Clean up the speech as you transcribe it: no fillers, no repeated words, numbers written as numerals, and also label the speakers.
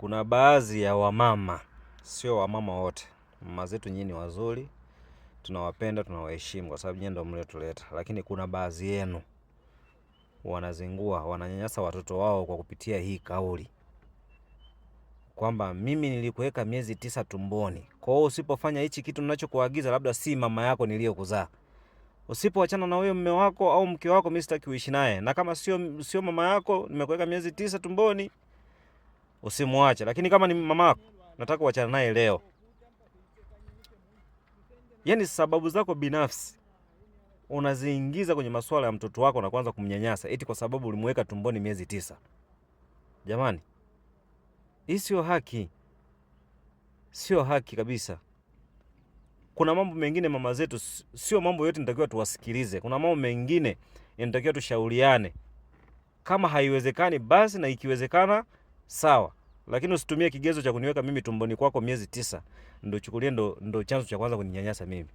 Speaker 1: Kuna baadhi ya wamama, sio wamama wote. Mama zetu nyinyi ni wazuri, tunawapenda, tunawaheshimu kwa sababu nyinyi ndio mliotuleta. Lakini kuna baadhi yenu wanazingua, wananyanyasa watoto wao kwa kupitia hii kauli kwamba mimi nilikuweka miezi 9 tumboni. Kwa hiyo usipofanya hichi kitu ninachokuagiza, labda si mama yako niliyokuzaa. Usipoachana na huyo mume wako au mke wako, mimi sitaki kuishi naye. Na kama sio mama yako, nimekuweka miezi 9 tumboni, usimwache. Lakini kama ni mama yako, nataka uachane naye leo. Yaani sababu zako binafsi unaziingiza kwenye masuala ya mtoto wako na kuanza kumnyanyasa eti kwa sababu ulimweka tumboni miezi 9. Jamani, hii sio haki. Sio haki kabisa. Kuna mambo mengine mama zetu, sio mambo yote nitakiwa tuwasikilize. Kuna mambo mengine yanatakiwa tushauriane. Kama haiwezekani basi, na ikiwezekana sawa. Lakini usitumie kigezo cha kuniweka mimi tumboni kwako miezi 9 ndio chukulie ndo chanzo cha kwanza kuninyanyasa mimi.